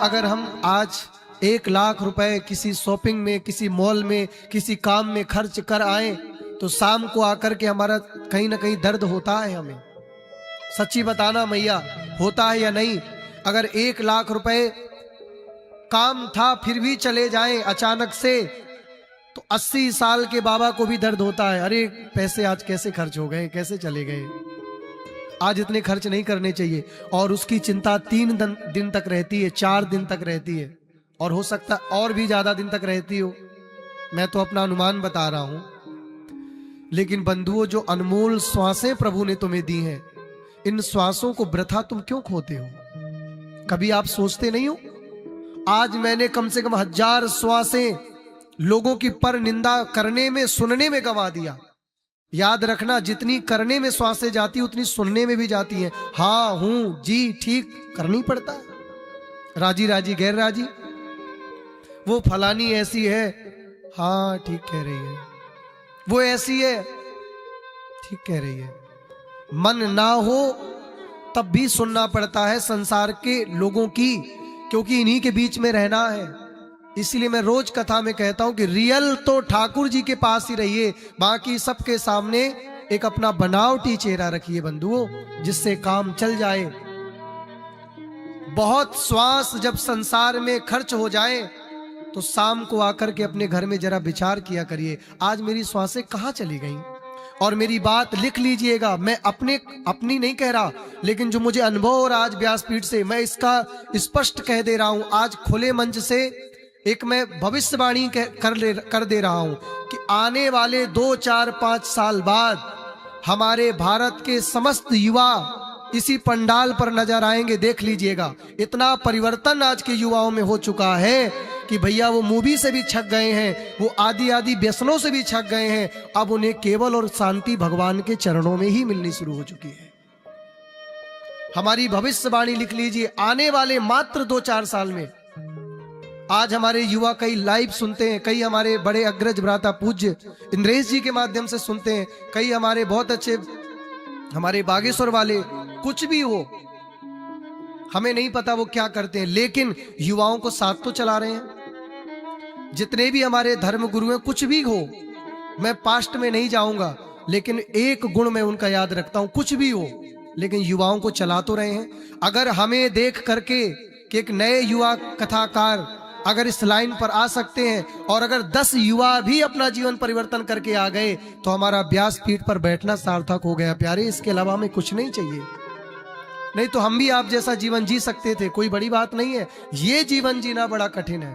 अगर हम आज 1,00,000 रुपए किसी शॉपिंग में, किसी मॉल में, किसी काम में खर्च कर आए तो शाम को आकर के हमारा कहीं ना कहीं दर्द होता है हमें। सच्ची बताना मैया, होता है या नहीं? अगर 1,00,000 रुपए काम था फिर भी चले जाएं अचानक से तो 80 साल के बाबा को भी दर्द होता है। अरे पैसे आज कैसे खर्च हो गए, कैसे चले गए, आज इतने खर्च नहीं करने चाहिए। और उसकी चिंता 3 दिन तक रहती है, 4 दिन तक रहती है, और हो सकता है और भी ज्यादा दिन तक रहती हो। मैं तो अपना अनुमान बता रहा हूं। लेकिन बंधुओं, जो अनमोल श्वासें प्रभु ने तुम्हें दी हैं, इन श्वासों को वृथा तुम क्यों खोते हो? कभी आप सोचते नहीं हो? आज मैंने कम से कम 1000 श्वासें लोगों की पर निंदा करने में, सुनने में गंवा दिया। याद रखना, जितनी करने में श्वासें जाती उतनी सुनने में भी जाती हैं। हाँ हूं जी, ठीक करनी पड़ता है। राजी राजी गैर राजी, वो फलानी ऐसी है, हाँ ठीक कह रही है, वो ऐसी है, ठीक कह रही है। मन ना हो तब भी सुनना पड़ता है संसार के लोगों की, क्योंकि इन्हीं के बीच में रहना है। इसलिए मैं रोज कथा में कहता हूं कि रियल तो ठाकुर जी के पास ही रहिए, बाकी सबके सामने एक अपना बनावटी चेहरा रखिए बंधुओं, जिससे काम चल जाए। बहुत श्वास जब संसार में खर्च हो जाए तो शाम को आकर के अपने घर में जरा विचार किया करिए, आज मेरी श्वासें कहां चली गईं। और मेरी बात लिख लीजिएगा, मैं अपनी नहीं कह रहा, लेकिन जो मुझे अनुभव हो रहा आज व्यासपीठ से, मैं इसका स्पष्ट कह दे रहा हूं। आज खुले मंच से एक मैं भविष्यवाणी कर दे रहा हूं कि आने वाले 2, 4, 5 साल बाद हमारे भारत के समस्त युवा इसी पंडाल पर नजर आएंगे। देख लीजिएगा, इतना परिवर्तन आज के युवाओं में हो चुका है कि भैया वो मूवी से भी छक गए हैं, वो आदि व्यसनों से भी छक गए हैं। अब उन्हें केवल और शांति भगवान के चरणों में ही मिलनी शुरू हो चुकी है। हमारी भविष्यवाणी लिख लीजिए, आने वाले मात्र 2-4 साल में। आज हमारे युवा कई लाइव सुनते हैं, कई हमारे बड़े अग्रज भ्राता पूज्य इंद्रेश जी के माध्यम से सुनते हैं, कई हमारे बहुत अच्छे हमारे बागेश्वर वाले, कुछ भी हो हमें नहीं पता वो क्या करते हैं, लेकिन युवाओं को साथ तो चला रहे हैं। जितने भी हमारे धर्म गुरु हैं, कुछ भी हो, मैं पास्ट में नहीं जाऊंगा, लेकिन एक गुण मैं उनका याद रखता हूं, कुछ भी हो लेकिन युवाओं को चला तो रहे हैं। अगर हमें देख करके कि एक नए युवा कथाकार अगर इस लाइन पर आ सकते हैं और अगर 10 युवा भी अपना जीवन परिवर्तन करके आ गए तो हमारा व्यासपीठ पर बैठना सार्थक हो गया प्यारे। इसके अलावा हमें कुछ नहीं चाहिए। नहीं तो हम भी आप जैसा जीवन जी सकते थे, कोई बड़ी बात नहीं है। ये जीवन जीना बड़ा कठिन है।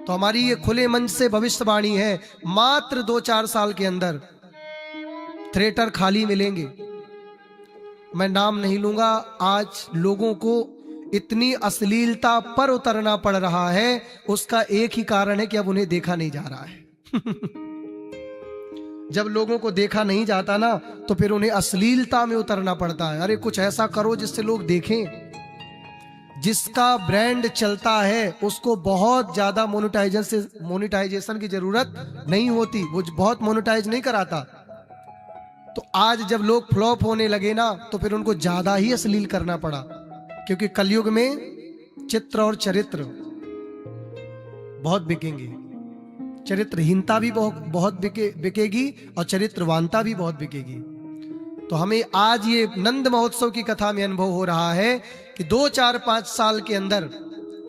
तो हमारी ये खुले मंच से भविष्यवाणी है, मात्र 2-4 साल के अंदर थिएटर खाली मिलेंगे। मैं नाम नहीं लूंगा। आज लोगों को इतनी अश्लीलता पर उतरना पड़ रहा है, उसका एक ही कारण है कि अब उन्हें देखा नहीं जा रहा है। जब लोगों को देखा नहीं जाता ना तो फिर उन्हें अश्लीलता में उतरना पड़ता है। अरे कुछ ऐसा करो जिससे लोग देखें। जिसका ब्रांड चलता है उसको बहुत ज्यादा मोनेटाइजेशन की जरूरत नहीं होती, वो बहुत मोनेटाइज नहीं कराता। तो आज जब लोग फ्लॉप होने लगे ना तो फिर उनको ज्यादा ही अश्लील करना पड़ा, क्योंकि कलयुग में चित्र और चरित्र बहुत बिकेंगे। चरित्रहीनता भी बहुत बिकेगी और चरित्रवानता भी बहुत बिकेगी। तो हमें आज ये नंद महोत्सव की कथा में अनुभव हो रहा है कि 2, 4, 5 साल के अंदर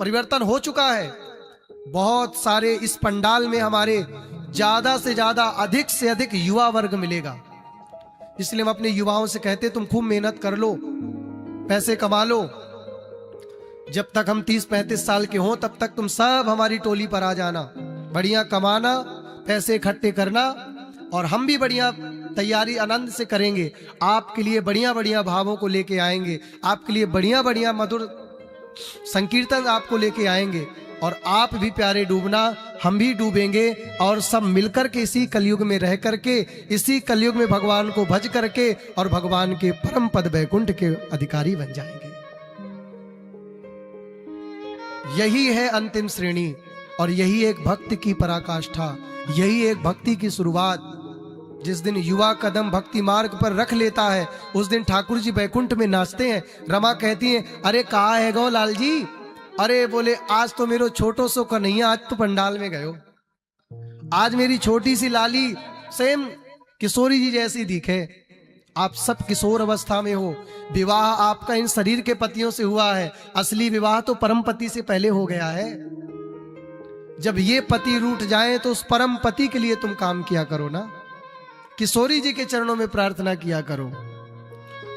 परिवर्तन हो चुका है। बहुत सारे इस पंडाल में हमारे ज्यादा से ज्यादा, अधिक से अधिक युवा वर्ग मिलेगा। इसलिए हम अपने युवाओं से कहते तुम खूब मेहनत कर लो, पैसे कमा लो। जब तक हम 30-35 साल के हों तब तक तुम सब हमारी टोली पर आ जाना, बढ़िया कमाना, पैसे इकट्ठे करना, और हम भी बढ़िया तैयारी आनंद से करेंगे। आपके लिए बढ़िया बढ़िया भावों को लेके आएंगे, आपके लिए बढ़िया बढ़िया मधुर संकीर्तन आपको लेके आएंगे, और आप भी प्यारे डूबना, हम भी डूबेंगे, और सब मिलकर के इसी कलयुग में रह करके, इसी कलयुग में भगवान को भज करके और भगवान के परम पद वैकुंठ के अधिकारी बन जाएंगे। यही है अंतिम श्रेणी, और यही एक भक्ति की पराकाष्ठा, यही एक भक्ति की शुरुआत। जिस दिन युवा कदम भक्ति मार्ग पर रख लेता है उस दिन ठाकुर जी वैकुंठ में नाचते हैं। रमा कहती हैं, अरे कहाँ है गो लाल जी, अरे बोले आज तो मेरो छोटो सो कन्हैया आज तो पंडाल में गयो, आज मेरी छोटी सी लाली सेम किशोरी जी जैसी दिखे। आप सब किशोर अवस्था में हो, विवाह आपका इन शरीर के पतियों से हुआ है, असली विवाह तो परम पति से पहले हो गया है। जब ये पति रूठ जाए तो उस परम पति के लिए तुम काम किया करो ना, किशोरी जी के चरणों में प्रार्थना किया करो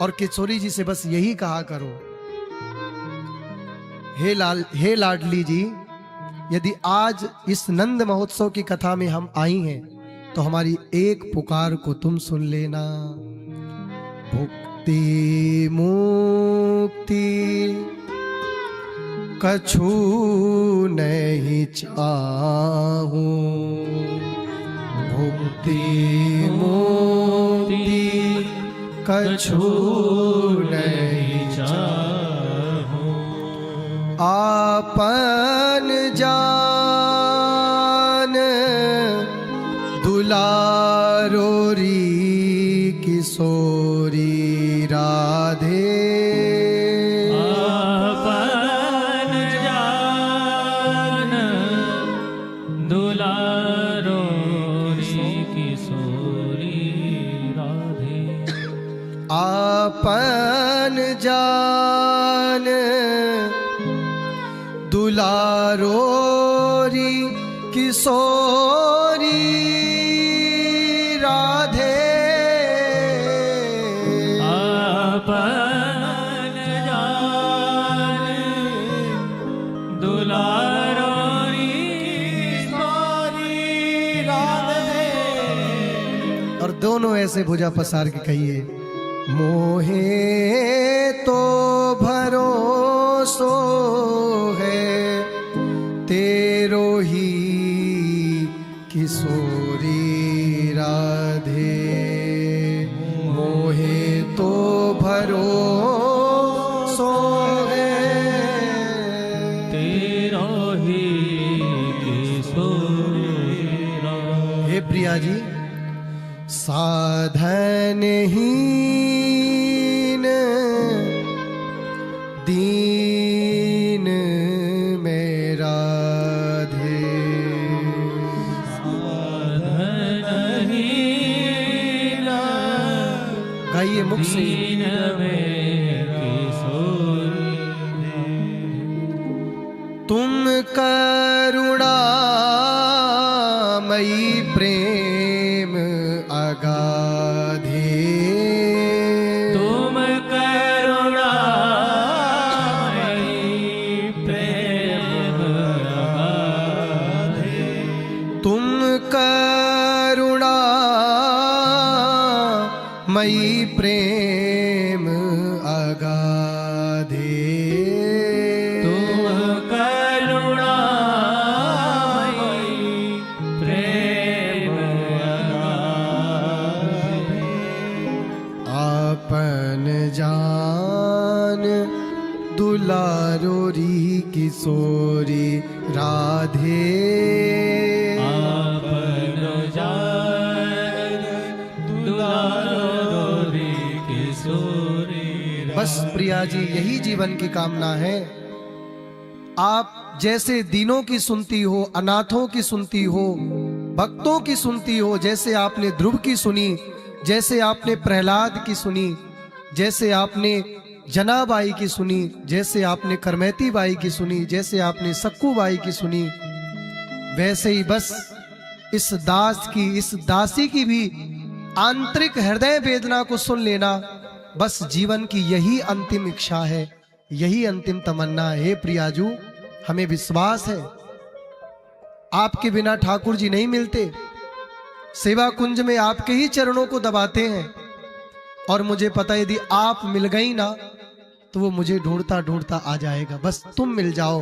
और किशोरी जी से बस यही कहा करो, हे लाडली जी, यदि आज इस नंद महोत्सव की कथा में हम आई हैं तो हमारी एक पुकार को तुम सुन लेना। भुक्ति मुक्ति कछु नहीं चाहूं, भुक्ति मुक्ति कछु नहीं चाहूं, आपन जान दुलारो री किशोरी राधे, आपन जान दुलारो री किशोरी राधे, आपन जान दुलारो री किशोरी राधे, आपन जान दुलारो री किशोरी राधे। और दोनों ऐसे भुजा पसार के कहिए, मोहे तो भरोसो है तेरो ही किशोरी राधे, मोहे तो भरोसो है तेरो ही किशोरी राधे। हे प्रिया जी, साधनहीन दीन मेरा राधे, साधनहीन गाइए मुख से, दीन में किशोरी तुम करुणामयी प्रेम अगाधे, तुम करुणामयी प्रेम अगाधे, तुम करुणामयी प्रेम अगाधे, तुम करुणामयी प्रेम अगाधे, आपन जान दुलारो री किशोरी राधे, आपन जान दुलारो री किशोरी राधे। बस प्रिया जी यही जीवन की कामना है। आप जैसे दीनों की सुनती हो, अनाथों की सुनती हो, भक्तों की सुनती हो, जैसे आपने ध्रुव की सुनी, जैसे आपने प्रहलाद की सुनी, जैसे आपने जनाबाई की सुनी, जैसे आपने करमैती बाई की सुनी, जैसे आपने सक्कू बाई की सुनी, वैसे ही बस इस दास की, इस दासी की भी आंतरिक हृदय वेदना को सुन लेना। बस जीवन की यही अंतिम इच्छा है, यही अंतिम तमन्ना है। हे प्रियाजू, हमें विश्वास है आपके बिना ठाकुर जी नहीं मिलते। सेवा कुंज में आपके ही चरणों को दबाते हैं और मुझे पता यदि आप मिल गई ना तो वो मुझे ढूंढता ढूंढता आ जाएगा। बस तुम मिल जाओ।